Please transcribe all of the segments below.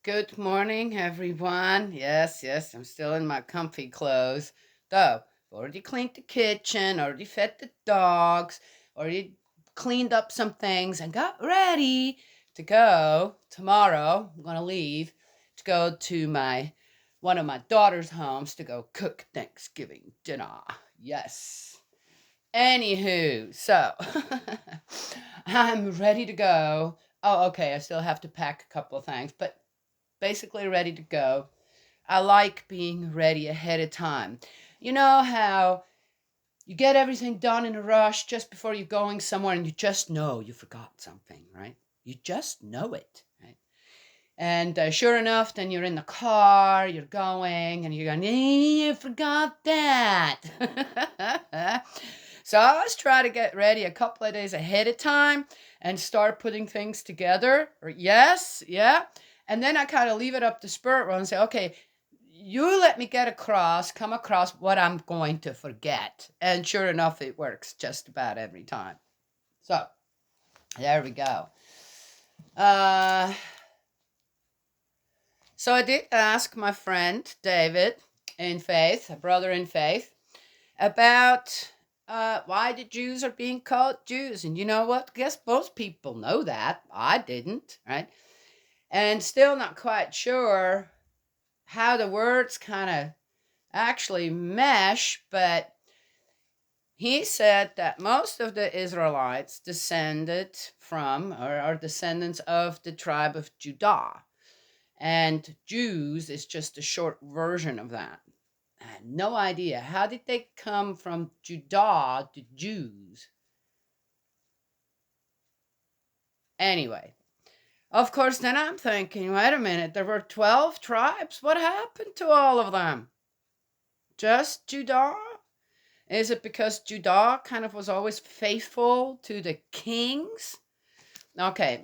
Good morning, everyone. Yes, I'm still in my comfy clothes. Though, already cleaned the kitchen, already fed the dogs, already cleaned up some things, and got ready to go tomorrow. I'm going to leave to go to one of my daughter's homes to go cook Thanksgiving dinner. Yes. Anywho, so I'm ready to go. Oh, okay. I still have to pack a couple of things, but basically ready to go. I like being ready ahead of time. You know how you get everything done in a rush just before you're going somewhere and you just know you forgot something, right? You just know it, right? And sure enough, then you're in the car, you're going, and you're going, you forgot that. So I always try to get ready a couple of days ahead of time and start putting things together. Or yes, yeah. And then I kind of leave it up to Spirit World and say, okay, you let me come across what I'm going to forget. And sure enough, it works just about every time. So there we go. Uh, So I did ask my friend David in faith, a brother in faith, about why the Jews are being called Jews. And you know what? Guess most people know that. I didn't, right? And still not quite sure how the words kind of actually mesh, but he said that most of the Israelites descended from or are descendants of the tribe of Judah. And Jews is just a short version of that. I had no idea. How did they come from Judah to Jews? Anyway, of course, then I'm thinking, wait a minute, there were 12 tribes? What happened to all of them? Just Judah? Is it because Judah kind of was always faithful to the kings? Okay,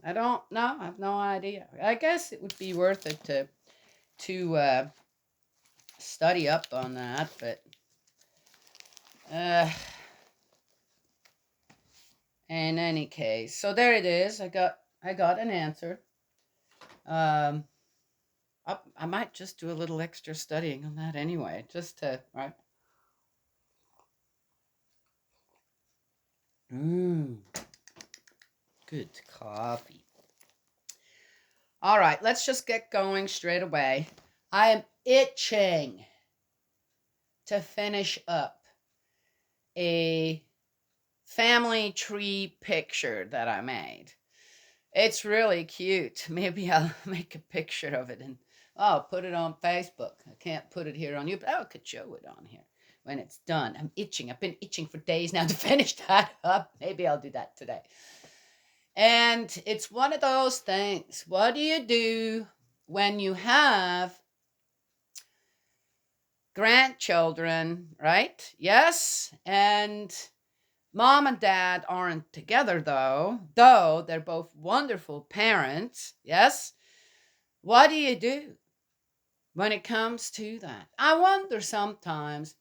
I don't know. I have no idea. I guess it would be worth it to study up on that, but uh, in any case, so there it is. I got an answer. Um, I might just do a little extra studying on that anyway, just to right. Mmm, good coffee. All right, let's just get going straight away. I am itching to finish up a family tree picture that I made. It's really cute. Maybe I'll make a picture of it and I'll put it on Facebook. I can't put it here on you, but I could show it on here when it's done. I'm itching. I've been itching for days now to finish that up. Maybe I'll do that today. And it's one of those things. What do you do when you have grandchildren, right? Yes. And mom and dad aren't together though they're both wonderful parents. Yes. What do you do when it comes to that? I wonder sometimes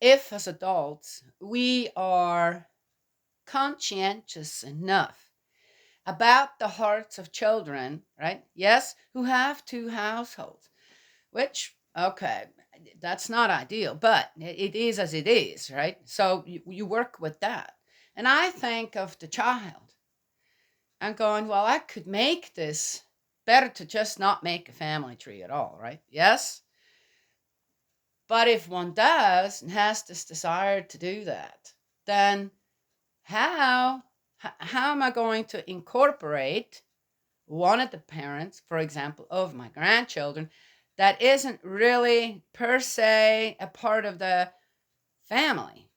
if, as adults, we are conscientious enough about the hearts of children, right? Yes, who have two households, which, okay, that's not ideal, but it is as it is, right? So you work with that. And I think of the child and going, well, I could make this better to just not make a family tree at all, right? Yes. But if one does and has this desire to do that, then how how am I going to incorporate one of the parents, for example, of my grandchildren, that isn't really per se a part of the family?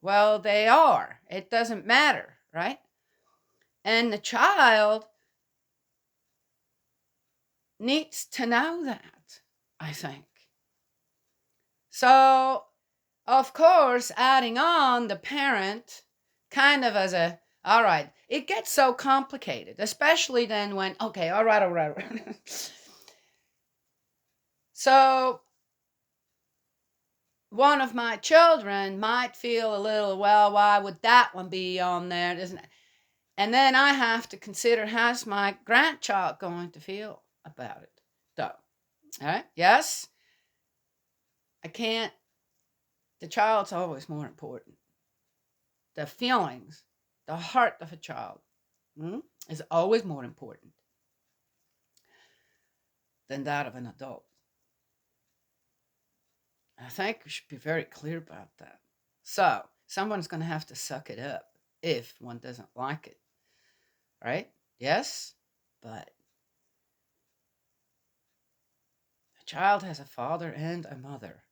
Well, they are. It doesn't matter, right? And the child needs to know that, I think. So, of course, adding on the parent kind of as a, all right, it gets so complicated, especially then when, okay, all right. So, one of my children might feel a little, well, why would that one be on there? Doesn't it? And then I have to consider how's my grandchild going to feel about it. So, all right, yes, I can't, the child's always more important. The feelings, the heart of a child is always more important than that of an adult. I think we should be very clear about that. So, someone's going to have to suck it up if one doesn't like it, right? Yes, but a child has a father and a mother,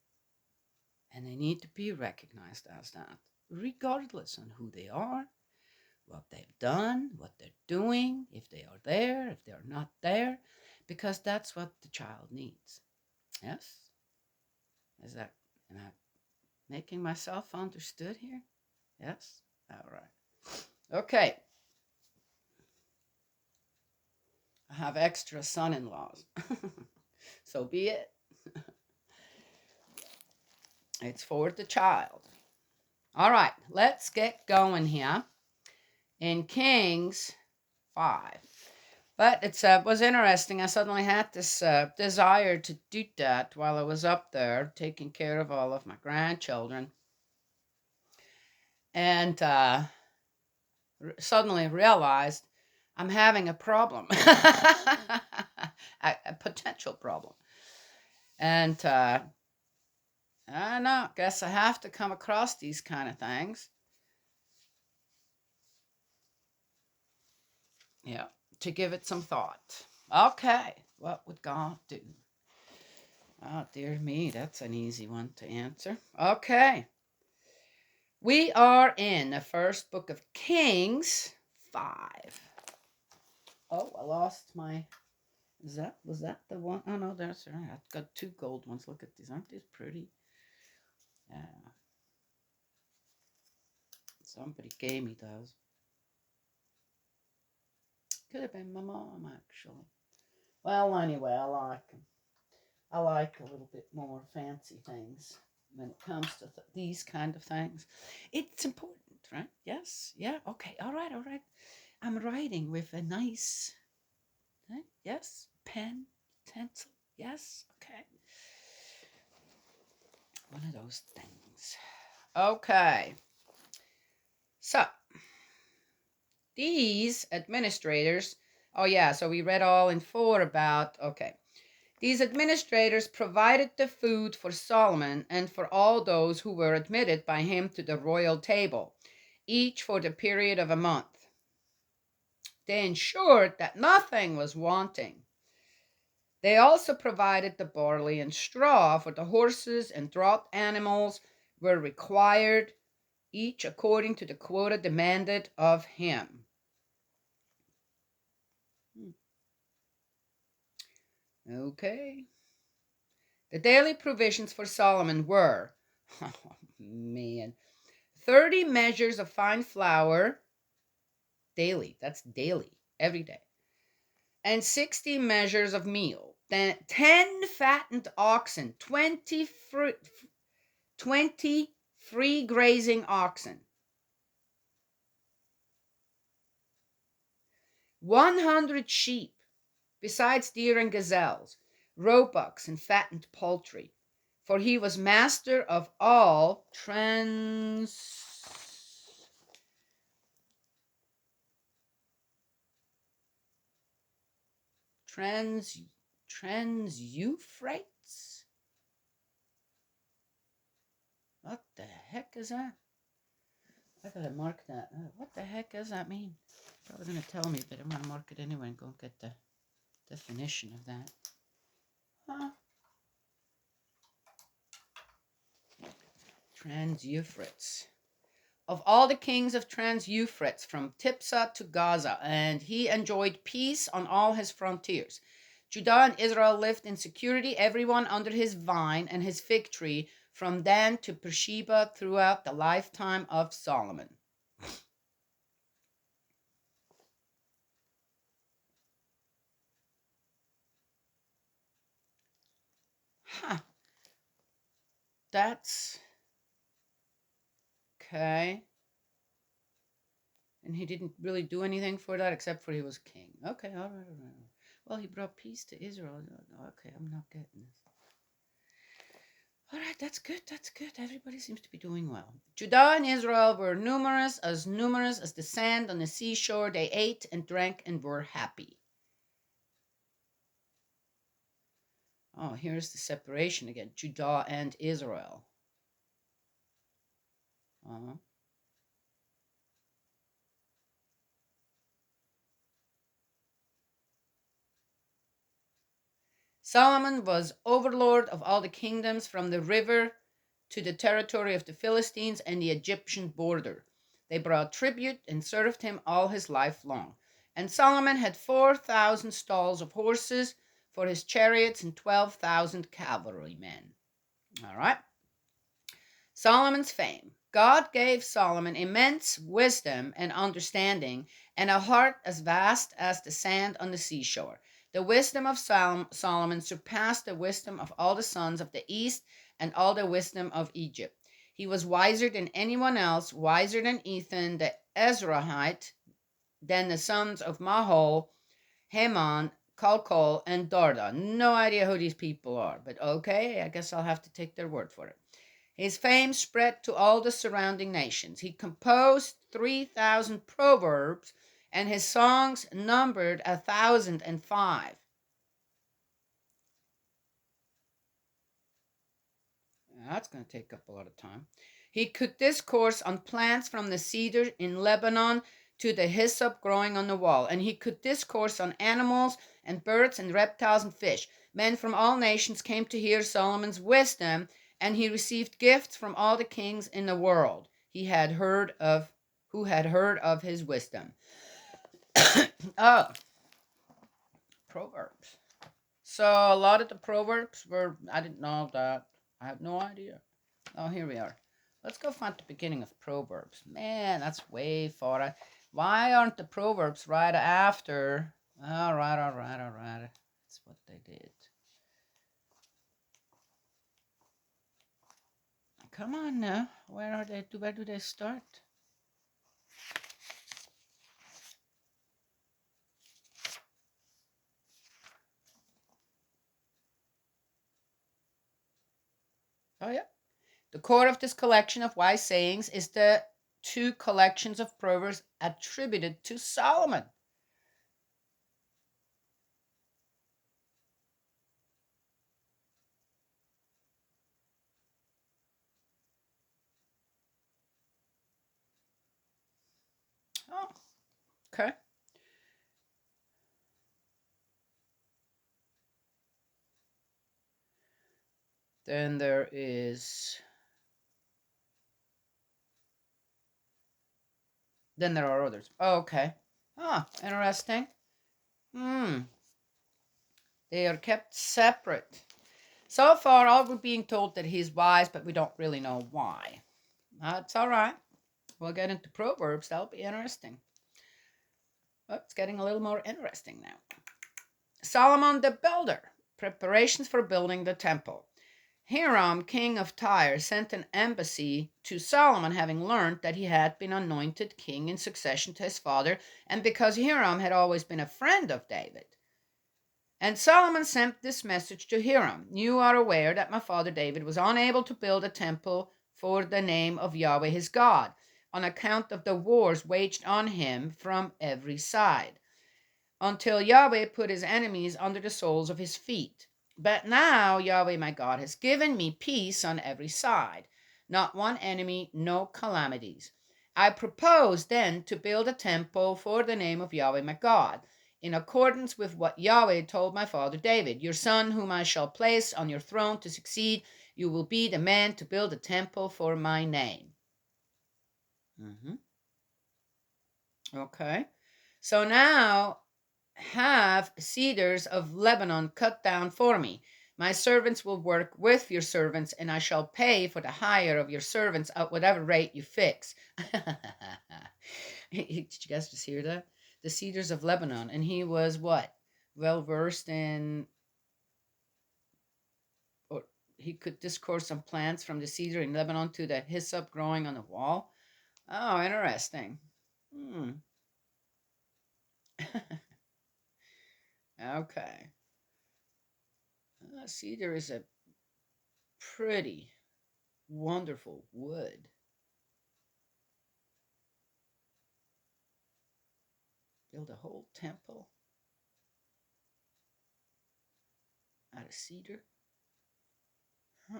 and they need to be recognized as that, regardless on who they are, what they've done, what they're doing, if they are there, if they're not there, because that's what the child needs. Yes? Is that, am I making myself understood here? Yes? All right. Okay. I have extra son in laws. So be it. It's for the child. All right. Let's get going here in Kings 5. But it was interesting. I suddenly had this desire to do that while I was up there taking care of all of my grandchildren. And suddenly realized I'm having a problem, a potential problem. And I don't know, guess I have to come across these kind of things. Yeah, to give it some thought. Okay, what would God do? Oh, dear me, that's an easy one to answer. Okay. We are in the first book of Kings 5. Oh, I lost my, was that the one? Oh no, that's right. I've got two gold ones. Look at these. Aren't these pretty? Yeah. Somebody gave me those. Could have been my mom, actually. Well, anyway, I like them. I like a little bit more fancy things when it comes to these kind of things. It's important, right? Yes. Yeah. Okay. All right. All right. I'm writing with a nice, right? Yes, pen, pencil. Yes. Okay. One of those things. Okay. So these administrators, oh yeah, so we read all in 4 about, okay. These administrators provided the food for Solomon and for all those who were admitted by him to the royal table, each for the period of a month. They ensured that nothing was wanting. They also provided the barley and straw for the horses and draught animals were required, each according to the quota demanded of him. Okay. The daily provisions for Solomon were, oh man, 30 measures of fine flour daily. That's daily, every day. And 60 measures of meal. Then 10 fattened oxen, 20 free grazing oxen, 100 sheep, besides deer and gazelles, roebucks and fattened poultry. For he was master of all trans-Euphrates? What the heck is that? I gotta mark that. What the heck does that mean? Probably gonna tell me, but I'm gonna mark it anyway and go get the definition of that. Huh? Trans-Euphrates. Of all the kings of Trans-Euphrates, from Tipsah to Gaza, and he enjoyed peace on all his frontiers. Judah and Israel lived in security, everyone under his vine and his fig tree, from Dan to Beersheba throughout the lifetime of Solomon. Huh. That's okay. And he didn't really do anything for that except for he was king. Okay, all right, all right. Well, he brought peace to Israel. Okay, I'm not getting this. All right, that's good. That's good. Everybody seems to be doing well. Judah and Israel were numerous as the sand on the seashore. They ate and drank and were happy. Oh, here's the separation again. Judah and Israel. Uh-huh. Solomon was overlord of all the kingdoms from the river to the territory of the Philistines and the Egyptian border. They brought tribute and served him all his life long. And Solomon had 4,000 stalls of horses for his chariots and 12,000 cavalrymen. All right. Solomon's fame. God gave Solomon immense wisdom and understanding, and a heart as vast as the sand on the seashore. The wisdom of Solomon surpassed the wisdom of all the sons of the east and all the wisdom of Egypt. He was wiser than anyone else, wiser than Ethan the Ezrahite, than the sons of Mahol, Heman, Kalkol, and Darda. No idea who these people are, but okay, I guess I'll have to take their word for it. His fame spread to all the surrounding nations. He composed 3,000 proverbs, and his songs numbered 1,005. That's going to take up a lot of time. He could discourse on plants from the cedar in Lebanon to the hyssop growing on the wall, and he could discourse on animals and birds and reptiles and fish. Men from all nations came to hear Solomon's wisdom, and he received gifts from all the kings in the world. He had heard of who had heard of his wisdom. Oh, Proverbs. So a lot of the Proverbs were, I didn't know that. I have no idea. Oh, here we are. Let's go find the beginning of Proverbs. Man, that's way far. Why aren't the Proverbs right after? All right, all right, all right. That's what they did. Come on now. Where are they? Where do they start? Oh, yeah. The core of this collection of wise sayings is the two collections of Proverbs attributed to Solomon. Oh, okay. Then there is. Then there are others. Oh, okay. Ah, interesting. Hmm. They are kept separate. So far, all we're being told that he's wise, but we don't really know why. That's all right. We'll get into Proverbs. That'll be interesting. Oh, it's getting a little more interesting now. Solomon the builder. Preparations for building the temple. Hiram, king of Tyre, sent an embassy to Solomon, having learned that he had been anointed king in succession to his father, and because Hiram had always been a friend of David. And Solomon sent this message to Hiram: You are aware that my father David was unable to build a temple for the name of Yahweh his God, on account of the wars waged on him from every side, until Yahweh put his enemies under the soles of his feet. But now Yahweh my God has given me peace on every side, not one enemy, no calamities. I propose then to build a temple for the name of Yahweh my God, in accordance with what Yahweh told my father David. Your son, whom I shall place on your throne to succeed, you will be the man to build a temple for my name. Mm-hmm. Okay. So now have cedars of Lebanon cut down for me. My servants will work with your servants, and I shall pay for the hire of your servants at whatever rate you fix. Did you guys just hear that? The cedars of Lebanon. And he was what? Well versed in, or he could discourse on plants from the cedar in Lebanon to the hyssop growing on the wall. Oh, interesting. Hmm. Okay. Cedar is a pretty wonderful wood. Build a whole temple out of cedar. Huh.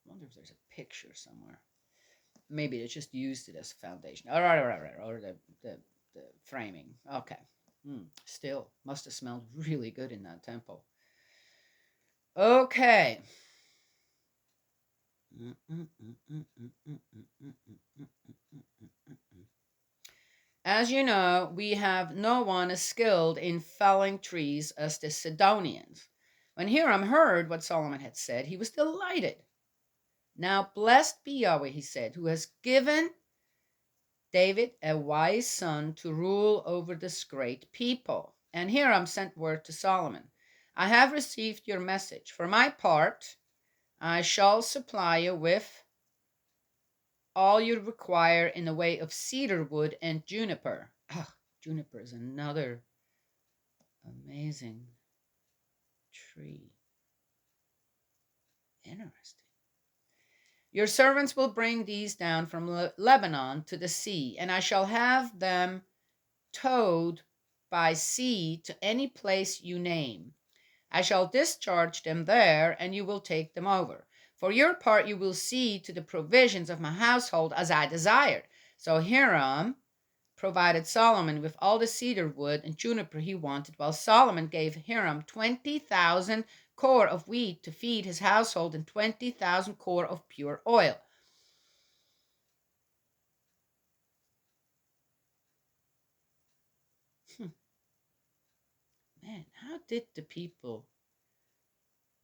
Wonder if there's a picture somewhere. Maybe they just used it as a foundation. All right. Or the framing. Okay. Still, must have smelled really good in that temple. Okay. As you know, we have no one as skilled in felling trees as the Sidonians. When Hiram heard what Solomon had said, he was delighted. Now, blessed be Yahweh, he said, who has given David a wise son to rule over this great people. And Hiram sent word to Solomon, I have received your message. For my part, I shall supply you with all you require in the way of cedar wood and juniper. Juniper is another amazing tree. Interesting. Your servants will bring these down from Lebanon to the sea, and I shall have them towed by sea to any place you name. I shall discharge them there, and you will take them over. For your part, you will see to the provisions of my household as I desired. So Hiram provided Solomon with all the cedar wood and juniper he wanted, while Solomon gave Hiram 20,000 kor of wheat to feed his household and 20,000 kor of pure oil. Man, how did the people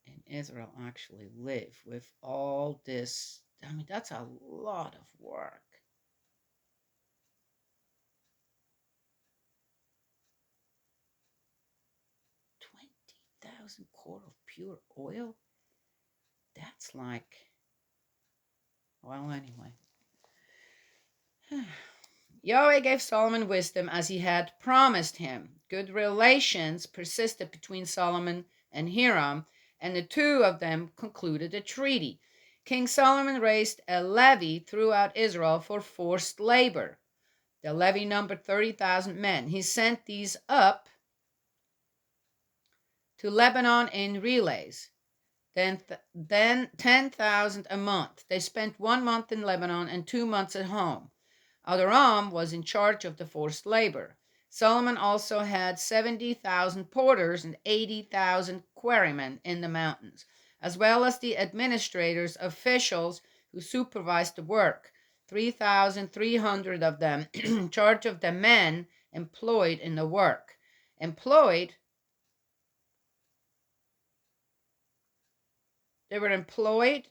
in Israel actually live with all this? I mean, that's a lot of work. 20,000 kor of pure oil? That's like, well, anyway. Yahweh gave Solomon wisdom as he had promised him. Good relations persisted between Solomon and Hiram, and the two of them concluded a treaty. King Solomon raised a levy throughout Israel for forced labor. The levy numbered 30,000 men. He sent these up to Lebanon in relays. Then 10,000 a month. They spent 1 month in Lebanon and 2 months at home. Adoram was in charge of the forced labor. Solomon also had 70,000 porters and 80,000 quarrymen in the mountains, as well as the administrators, officials who supervised the work, 3,300 of them in charge of the men employed in the work. Employed, they were employed,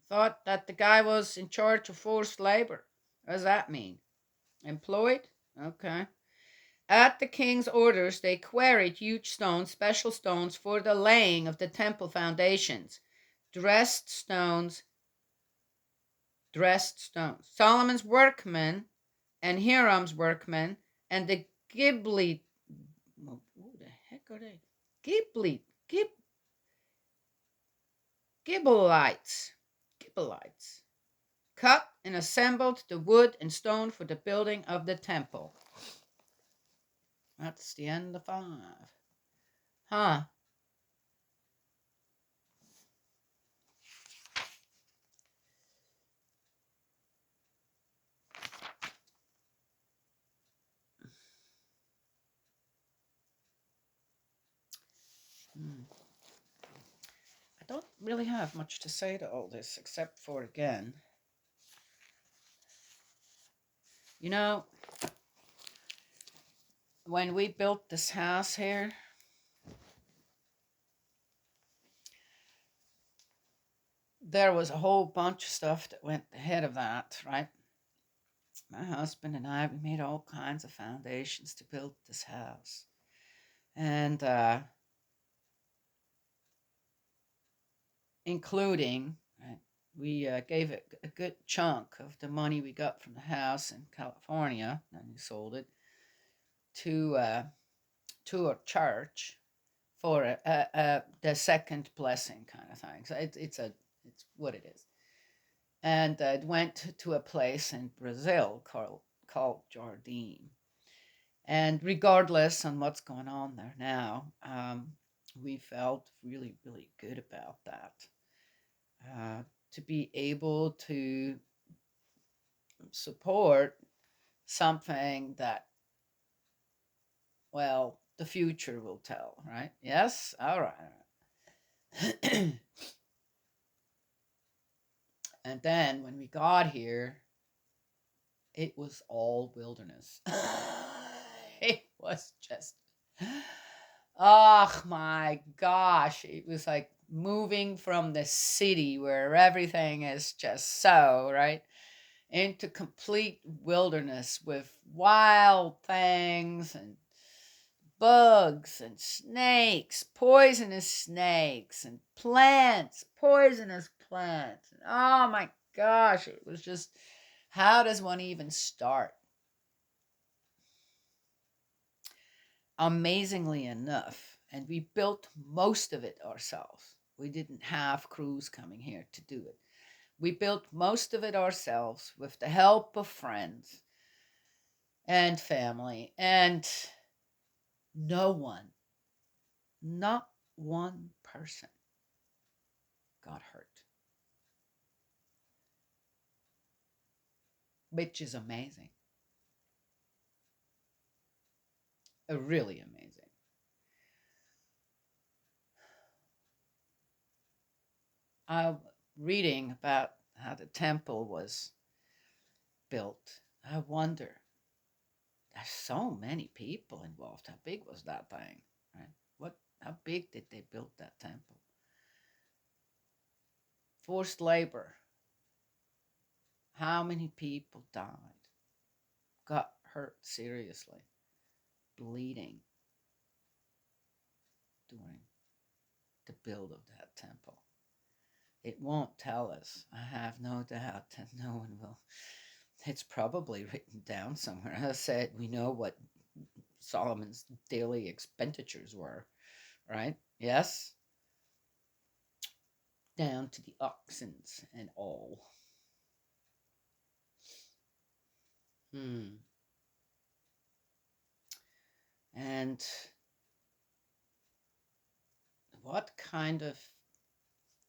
thought that the guy was in charge of forced labor. What does that mean? Employed? Okay. At the king's orders, they quarried huge stones, special stones for the laying of the temple foundations. Dressed stones, dressed stones. Solomon's workmen and Hiram's workmen and the Gibli, who the heck are they? Gibeonites, Gibeonites, cut and assembled the wood and stone for the building of the temple. That's the end of 5. Huh. Hmm. I don't really have much to say to all this, except for, again, you know, when we built this house here, there was a whole bunch of stuff that went ahead of that, right? My husband and I, we made all kinds of foundations to build this house. And including, right, we gave it a good chunk of the money we got from the house in California, and we sold it to a church for the second blessing kind of thing. So it's what it is, and it went to a place in Brazil called Jardine. And regardless on what's going on there now, we felt really, really good about that. To be able to support something that, well, the future will tell, right? Yes? All right. And then when we got here, it was all wilderness. It was just, oh my gosh. It was like moving from the city where everything is just so, right? Into complete wilderness with wild things and bugs and snakes, poisonous snakes, and plants, poisonous plants. Oh my gosh, it was just, how does one even start? Amazingly enough, and we built most of it ourselves. We didn't have crews coming here to do it. We built most of it ourselves with the help of friends and family, and no one, not one person got hurt, which is amazing. Really amazing. I'm reading about how the temple was built. I wonder, there's so many people involved. How big was that thing? Right? How big did they build that temple? Forced labor. How many people died? Got hurt seriously, bleeding during the build of that temple. It won't tell us. I have no doubt that no one will. It's probably written down somewhere. I said we know what Solomon's daily expenditures were, right? Yes? Down to the oxens and all. Hmm. And what kind of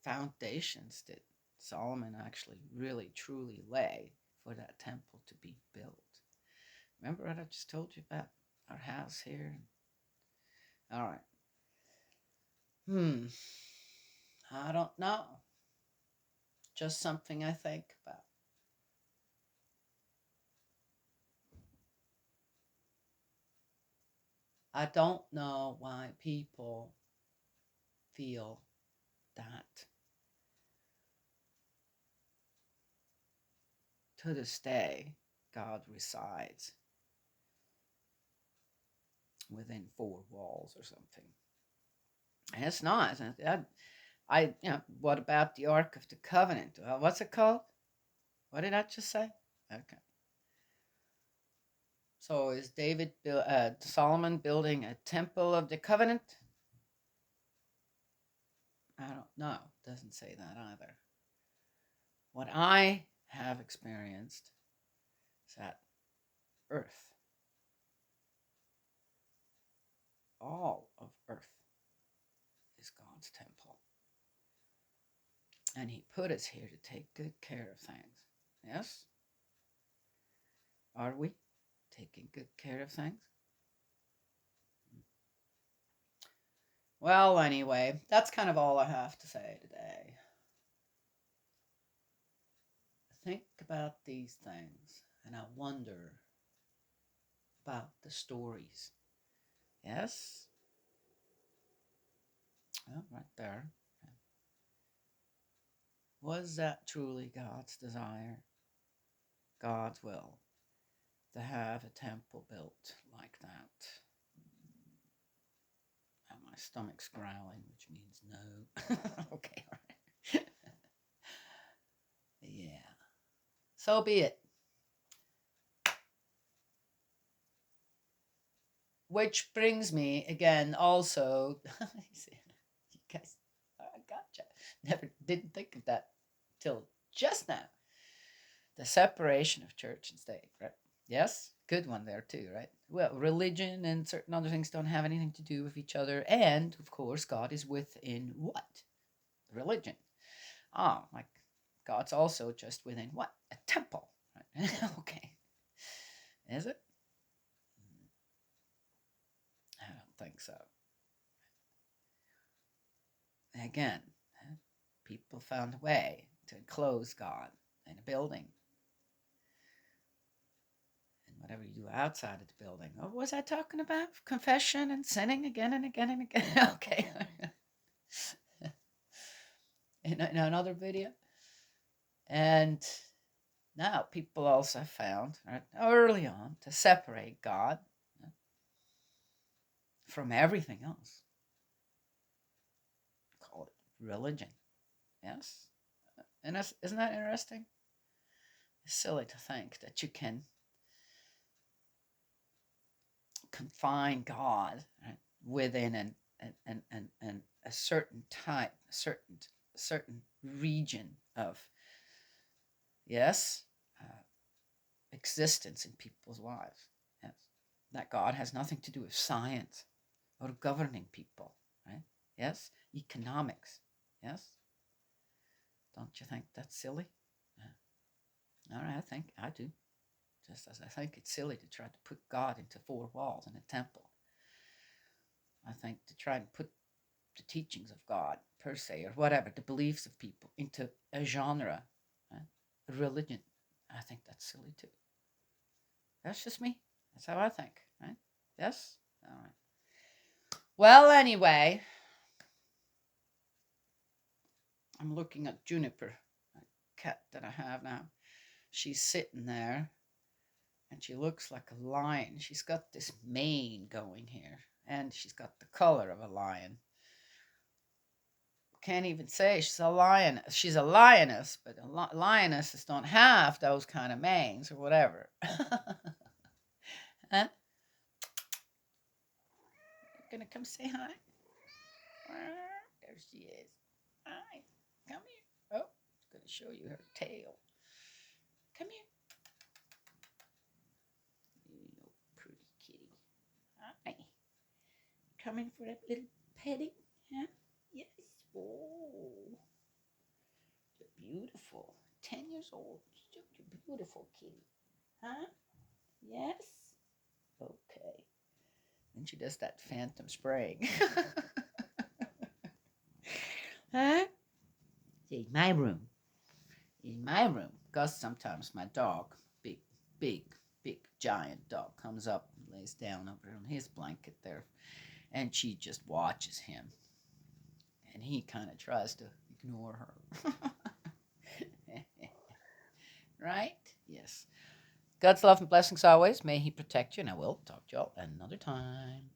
foundations did Solomon actually really truly lay for that temple to be built? Remember what I just told you about our house here? All right. I don't know. Just something I think about. I don't know why people feel that to this day God resides within four walls or something. And it's not. What about the Ark of the Covenant? What's it called? What did I just say? Okay. So is Solomon building a temple of the covenant? I don't know. Doesn't say that either. What I have experienced is that Earth, all of Earth, is God's temple. And He put us here to take good care of things. Yes? Are we taking good care of things? Well, anyway, that's kind of all I have to say today. I think about these things and I wonder about the stories. Yes? Oh, right there. Was that truly God's desire, God's will, to have a temple built like that? And my stomach's growling, which means no. Okay, all right. So be it. Which brings me again also, you guys, I gotcha. Never didn't think of that till just now. The separation of church and state, right? Yes, good one there too, right? Well, religion and certain other things don't have anything to do with each other. And of course, God is within what? Religion. Ah, like God's also just within what? A temple. Right? Okay. Is it? I don't think so. Again, people found a way to enclose God in a building. And whatever you do outside of the building. What was I talking about? Confession and sinning again and again and again. Okay. in another video. And now people also found, right, early on, to separate God from everything else. Call it religion. Yes? And isn't that interesting? It's silly to think that you can confine God, right, within an a certain type, a certain region of, yes, existence in people's lives. Yes. That God has nothing to do with science or governing people, right? Yes. Economics. Yes. Don't you think that's silly? Yeah. All right, I do. Just as I think it's silly to try to put God into four walls in a temple. I think to try and put the teachings of God, per se, or whatever, the beliefs of people into a genre, right? A religion, I think that's silly too. That's just me. That's how I think, right? Yes? All right. Well, anyway, I'm looking at Juniper, a cat that I have now. She's sitting there and she looks like a lion. She's got this mane going here and she's got the color of a lion. Can't even say she's a lion. She's a lioness, but lionesses don't have those kind of manes or whatever. Huh? Gonna come say hi? There she is. Hi, come here. Oh, it's gonna show you her tail. Come here. You pretty kitty. Hi. Coming for that little petting? Huh? Yes. Oh, you're beautiful. 10 years old. You're beautiful kitty. Huh? Yes? Okay. And she does that phantom spraying. Huh? In my room. In my room. Because sometimes my dog, big, giant dog, comes up and lays down over on his blanket there. And she just watches him. And he kind of tries to ignore her. Right? Yes. God's love and blessings always. May He protect you, and I will talk to y'all another time.